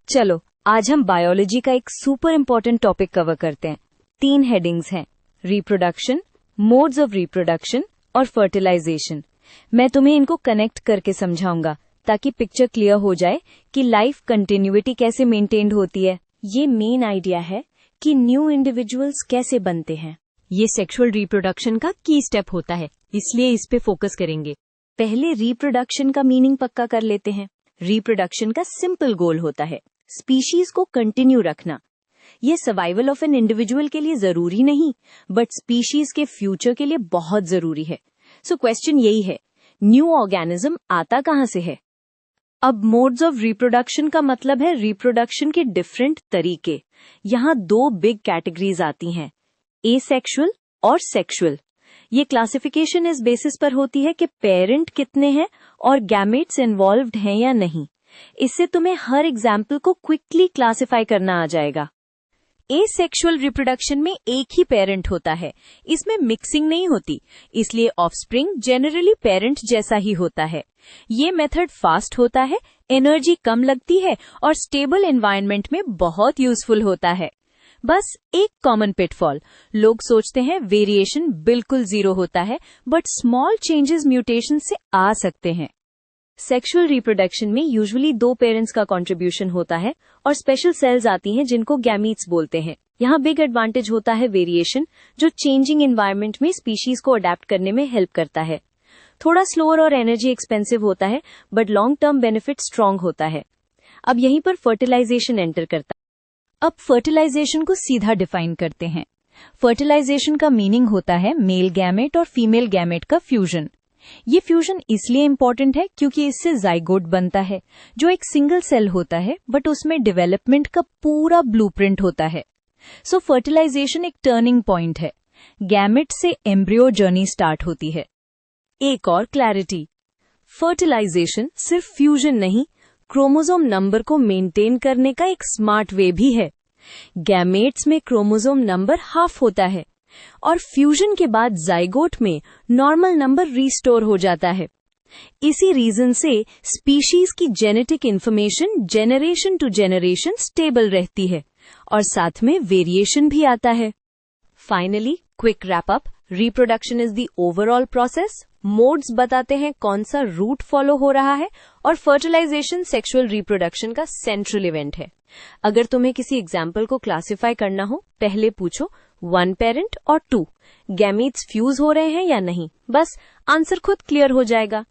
चलो आज हम बायोलॉजी का एक सुपर इम्पोर्टेंट टॉपिक कवर करते हैं। 3 हेडिंग्स हैं, रिप्रोडक्शन, मोड्स ऑफ रिप्रोडक्शन और फर्टिलाइजेशन। मैं तुम्हें इनको कनेक्ट करके समझाऊंगा ताकि पिक्चर क्लियर हो जाए कि लाइफ कंटिन्यूटी कैसे मेंटेन्ड होती है। ये मेन आइडिया है कि न्यू इंडिविजुअल्स कैसे बनते हैं। ये सेक्सुअल रिप्रोडक्शन का की स्टेप होता है, इसलिए इस पे फोकस करेंगे। पहले रिप्रोडक्शन का मीनिंग पक्का कर लेते हैं। रिप्रोडक्शन का सिंपल गोल होता है स्पीशीज को कंटिन्यू रखना। ये सर्वाइवल ऑफ एन इंडिविजुअल के लिए जरूरी नहीं, बट स्पीशीज के फ्यूचर के लिए बहुत जरूरी है। सो क्वेश्चन यही है, न्यू ऑर्गेनिज्म आता कहाँ से है? अब मोड्स ऑफ रिप्रोडक्शन का मतलब है रिप्रोडक्शन के डिफरेंट तरीके। यहाँ 2 बिग कैटेगरीज आती हैं, एसेक्सुअल और सेक्सुअल। ये क्लासिफिकेशन इस बेसिस पर होती है कि पेरेंट कितने हैं और गैमेट्स इन्वॉल्व्ड हैं या नहीं। इससे तुम्हें हर एग्जाम्पल को क्विकली क्लासिफाई करना आ जाएगा। एसेक्सुअल रिप्रोडक्शन में एक ही पेरेंट होता है, इसमें मिक्सिंग नहीं होती, इसलिए ऑफस्प्रिंग जनरली पेरेंट जैसा ही होता है। ये मेथड फास्ट होता है, एनर्जी कम लगती है और स्टेबल एनवायरनमेंट में बहुत यूजफुल होता है। बस एक कॉमन पिटफॉल, लोग सोचते हैं वेरिएशन बिल्कुल 0 होता है, बट स्मॉल चेंजेस म्यूटेशन से आ सकते हैं। सेक्सुअल रिप्रोडक्शन में यूजुअली 2 पेरेंट्स का कंट्रीब्यूशन होता है और स्पेशल सेल्स आती हैं जिनको गैमीट्स बोलते हैं। यहाँ बिग एडवांटेज होता है वेरिएशन, जो चेंजिंग एनवायरनमेंट में स्पीशीज को अडेप्ट करने में हेल्प करता है। थोड़ा स्लोअर और एनर्जी एक्सपेंसिव होता है, but long term benefit strong होता है। अब यहीं पर फर्टिलाइजेशन एंटर करता है। अब फर्टिलाइजेशन को सीधा डिफाइन करते हैं। फर्टिलाइजेशन का मीनिंग होता है मेल गैमेट और फीमेल गैमेट का फ्यूजन। ये फ्यूजन इसलिए इम्पोर्टेंट है क्योंकि इससे जाइगोट बनता है, जो एक सिंगल सेल होता है, बट उसमें डेवलपमेंट का पूरा ब्लूप्रिंट होता है। सो फर्टिलाइजेशन एक टर्निंग पॉइंट है। गैमेट से एम्ब्रियो जर्नी स्टार्ट होती है। एक और क्लैरिटी, फर्टिलाइजेशन सिर्फ फ्यूजन नहीं, क्रोमोसोम नंबर को मेंटेन करने का एक स्मार्ट वे भी है। गैमेट्स में क्रोमोसोम नंबर हाफ होता है और फ्यूजन के बाद जाइगोट में नॉर्मल नंबर रिस्टोर हो जाता है। इसी रीजन से स्पीशीज की genetic information generation to generation stable रहती है और साथ में वेरिएशन भी आता है। Finally quick wrap up, reproduction is the overall process, modes बताते हैं कौन सा रूट फॉलो हो रहा है और फर्टिलाइजेशन सेक्सुअल रिप्रोडक्शन का सेंट्रल इवेंट है। अगर तुम्हें किसी एग्जाम्पल को क्लासिफाई करना हो, पहले पूछो 1 पेरेंट और 2 गैमीट्स फ्यूज हो रहे हैं या नहीं, बस आंसर खुद क्लियर हो जाएगा।